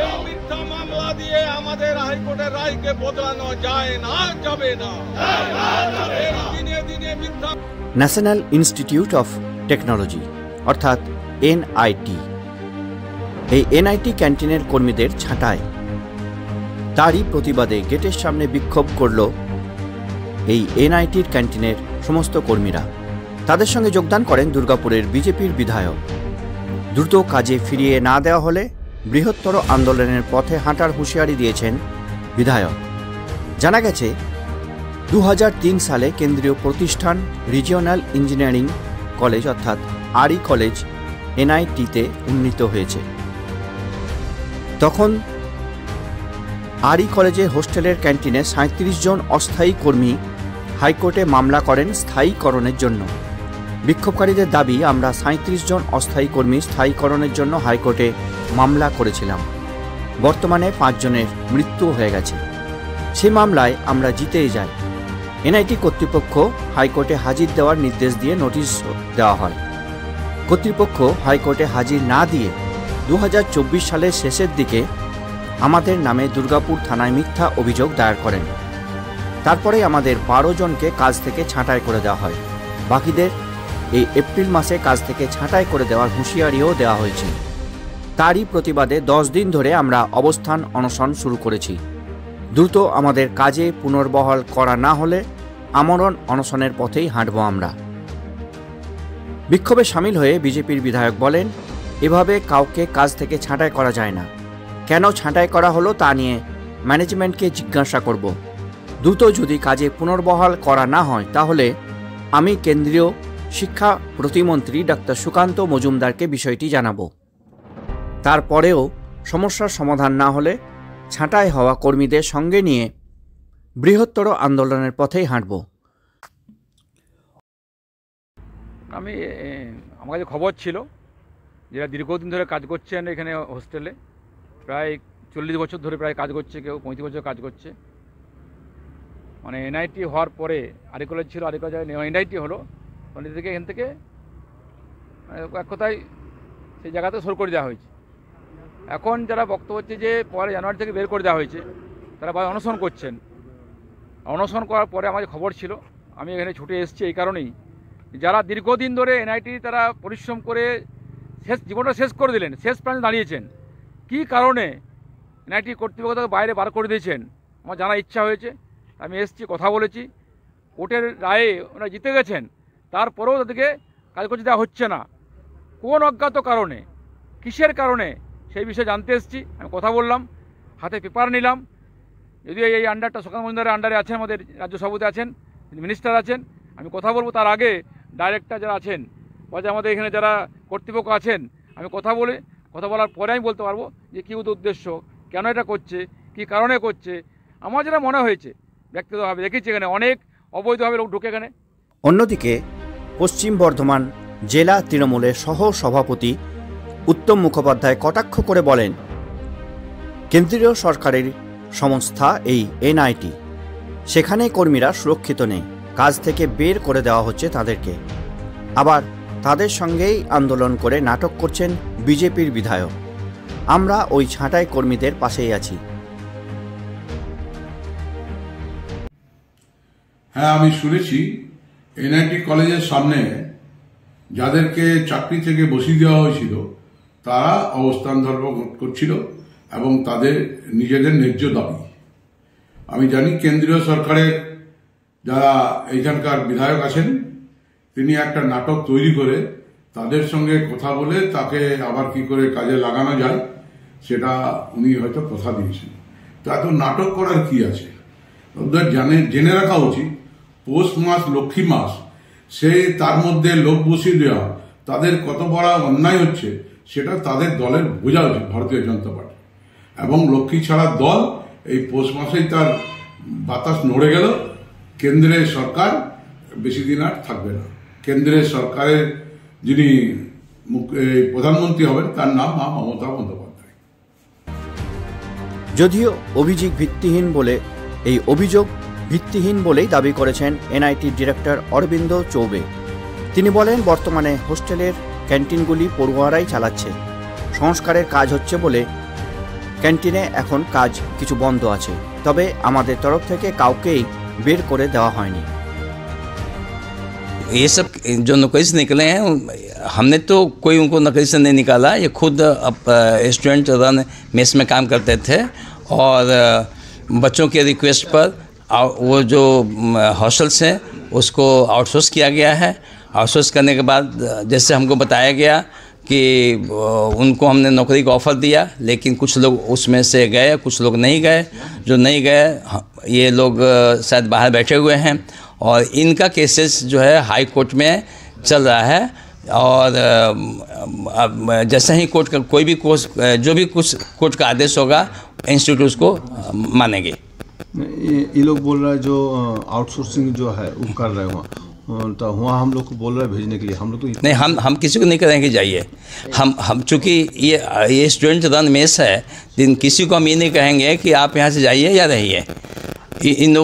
এই মিথ্যা মামলা দিয়ে আমাদের হাইকোর্টের রায়কে বদলানো যায় না, যাবে না। দিনে দিনে মিথ্যা। ন্যাশনাল ইনস্টিটিউট অফ টেকনোলজি অর্থাৎ এনআইটি, এই এনআইটি ক্যান্টিনের কর্মীদের ছাঁটাই, তারই প্রতিবাদে গেটের সামনে বিক্ষোভ করল এই এনআইটির ক্যান্টিনের সমস্ত কর্মীরা। তাদের সঙ্গে যোগদান করেন দুর্গাপুরের বিজেপির বিধায়ক। দ্রুত কাজে ফিরিয়ে না দেওয়া হলে বৃহত্তর আন্দোলনের পথে হাঁটার হুঁশিয়ারি দিয়েছেন বিধায়ক। জানা গেছে 2003 সালে কেন্দ্রীয় প্রতিষ্ঠান রিজিওনাল ইঞ্জিনিয়ারিং কলেজ অর্থাৎ আরই কলেজ এনআইটিতে উন্নীত হয়েছে। তখন আরই কলেজে হোস্টেলের ক্যান্টিনে 37 জন অস্থায়ী কর্মী হাইকোর্টে মামলা করেন স্থায়ীকরণের জন্য। বিক্ষোভকারীদের দাবি, আমরা 37 জন অস্থায়ী কর্মী স্থায়ীকরণের জন্য হাইকোর্টে মামলা করেছিলাম। বর্তমানে 5 জনের মৃত্যু হয়ে গেছে। সেই মামলায় আমরা জিতেই যাই। এনআইটি কর্তৃপক্ষ হাইকোর্টে হাজির দেওয়ার নির্দেশ দিয়ে নোটিশ দেওয়া হয়। কর্তৃপক্ষ হাইকোর্টে হাজির না দিয়ে 2024 সালের শেষের দিকে আমাদের নামে দুর্গাপুর থানায় মিথ্যা অভিযোগ দায়ের করেন। তারপরে আমাদের 12 জনকে কাজ থেকে ছাঁটাই করে দেওয়া হয়। বাকিদের এই এপ্রিল মাসে কাজ থেকে ছাঁটাই করে দেওয়ার হুঁশিয়ারিও দেওয়া হয়েছে। তারই প্রতিবাদে 10 দিন ধরে আমরা অবস্থান অনশন শুরু করেছি। দ্রুত আমাদের কাজে পুনর্বহাল করা না হলে আমরণ অনশনের পথেই হাঁটব আমরা। বিক্ষোভে সামিল হয়ে বিজেপির বিধায়ক বলেন, এভাবে কাউকে কাজ থেকে ছাঁটাই করা যায় না। কেন ছাঁটাই করা হলো তা নিয়ে ম্যানেজমেন্টকে জিজ্ঞাসা করব। দ্রুত যদি কাজে পুনর্বহাল করা না হয় তাহলে আমি কেন্দ্রীয় শিক্ষা প্রতিমন্ত্রী ডাক্তার সুকান্ত মজুমদারকে বিষয়টি জানাবো। তারপরেও সমস্যার সমাধান না হলে ছাঁটাই হওয়া কর্মীদের সঙ্গে নিয়ে বৃহত্তর আন্দোলনের পথেই হাঁটব। আমার কাছে খবর ছিল যারা দীর্ঘদিন ধরে কাজ করছেন এখানে হোস্টেলে, প্রায় 40 বছর ধরে প্রায় কাজ করছে, কেউ 35 বছর কাজ করছে। মানে এনআইটি হওয়ার পরে আরই কলেজ ছিল, আরই কলেজ এনআইটি হলো, থেকে এখান থেকে এক কথায় সেই জায়গাতে সর করে দেওয়া হয়েছে। এখন যারা বক্তব্য হচ্ছে যে 1 জানুয়ারি থেকে বের করে দেওয়া হয়েছে, তারা অনশন করছেন। অনশন করার পরে আমার খবর ছিল, আমি এখানে ছুটে এসেছি এই কারণেই, যারা দীর্ঘদিন ধরে এনআইটি তারা পরিশ্রম করে জীবনটা শেষ করে দিলেন, শেষ প্রান্তে দাঁড়িয়েছেন, কী কারণে এনআইটি কর্তৃপক্ষ তাকে বাইরে বার করে দিয়েছেন আমার জানার ইচ্ছা হয়েছে। আমি এসেছি, কথা বলেছি, কোর্টের রায়ে ওনারা জিতে গেছেন, তারপরেও তাদেরকে কাজ করতে দেওয়া হচ্ছে না। কোন অজ্ঞাত কারণে, কিসের কারণে, সেই বিষয়ে জানতে এসেছি। আমি কথা বললাম, হাতে পেপার নিলাম। যদিও এই আন্ডারটা সুকান্ত মজুমদারের আন্ডারে আছেন, আমাদের রাজ্য সভাপতি আছেন, মিনিস্টার আছেন, আমি কথা বলবো। তার আগে ডাইরেক্টর যারা আছেন বা আমাদের এখানে যারা কর্তৃপক্ষ আছেন, আমি কথা বলার পরে আমি বলতে পারবো যে কী উদ্দেশ্য, কেন এটা করছে, কী কারণে করছে। আমার যেটা মনে হয়েছে ব্যক্তিগতভাবে, দেখেছি এখানে অনেক অবৈধভাবে লোক ঢুকে এখানে। অন্যদিকে পশ্চিম বর্ধমান জেলা তৃণমূলের সহ সভাপতি উত্তম মুখোপাধ্যায় কটাক্ষ করে বলেন, কেন্দ্রীয় সরকারের সংস্থা এই এনআইটি, সেখানে কর্মীরা সুরক্ষিত নেই, কাজ থেকে বের করে দেওয়া হচ্ছে তাদেরকে। আবার তাদের সঙ্গেই আন্দোলন করে নাটক করছেন বিজেপির বিধায়ক। আমরা ওই ছাঁটাই কর্মীদের পাশেই আছি। হ্যাঁ, আমি শুনেছি এনআইটি কলেজের সামনে যাদেরকে চাকরি থেকে বসিয়ে দেওয়া হয়েছিল তারা অবস্থান ধর্মঘট করছিল এবং তাদের নিজেদের ন্যায্য দাবি। আমি জানি কেন্দ্রীয় সরকারের যারা এইখানকার বিধায়ক আছেন, তিনি একটা নাটক তৈরি করে তাদের সঙ্গে কথা বলে তাকে আবার কি করে কাজে লাগানো যায় সেটা উনি হয়তো কথা দিয়েছেন। তো এত নাটক করার কি আছে? ওদের জেনে রাখা উচিত পৌষ মাস লক্ষ্মী মাস, সেই তার মধ্যে লোক বসিয়ে দেওয়া তাদের কত বড় অন্যায় হচ্ছে সেটা তাদের দলের বোঝা উচিত, ভারতীয় জনতা পার্টি। এবং লক্ষ্মী ছাড়া দল এই পৌষ মাসেই তার বাতাস নড়ে গেল। কেন্দ্রের সরকার বেশি দিন আর থাকবে না। কেন্দ্রের সরকারের যিনি প্রধানমন্ত্রী হবেন তার নাম মা মমতা বন্দ্যোপাধ্যায়। যদিও অভিযোগ ভিত্তিহীন বলেই দাবি করেছেন এনআইটির ডিরেক্টর অরবিন্দ চৌবে। তিনি বলেন, বর্তমানে হোস্টেলের ক্যান্টিনগুলি পড়ুয়ারাই চালাচ্ছে। সংস্কারের কাজ হচ্ছে বলে ক্যান্টিনে এখন কাজ কিছু বন্ধ আছে, তবে আমাদের তরফ থেকে কাউকেই বের করে দেওয়া হয়নি। ये सब जो नौकरी से निकले हैं, हमने तो कोई उनको नौकरी से नहीं निकाला। ये खुद स्टूडेंट रन मेस में काम करते थे और बच्चों के रिक्वेस्ट पर वो जो हॉस्टल्स हैं उसको आउटसोर्स किया गया है। आउटसोर्स करने के बाद जैसे हमको बताया गया कि उनको हमने नौकरी का ऑफ़र दिया, लेकिन कुछ लोग उसमें से गए, कुछ लोग नहीं गए। जो नहीं गए ये लोग शायद बाहर बैठे हुए हैं और इनका केसेस जो है हाई कोर्ट में चल रहा है। और जैसे ही कोर्ट का कोई भी जो भी कुछ कोर्ट का आदेश होगा, इंस्टीट्यूट उसको मानेंगे। ये लोग बोल रहे हैं जो आउटसोर्सिंग जो है वो कर रहे हैं तो वहाँ हम लोग को बोल रहे हैं भेजने के लिए। हम लोग तो नहीं, हम किसी को नहीं करेंगे जाइए। हम चूँकि ये स्टूडेंट रन मेस है, किसी को हम ये नहीं कहेंगे कि आप यहाँ से जाइए या रहिए। इन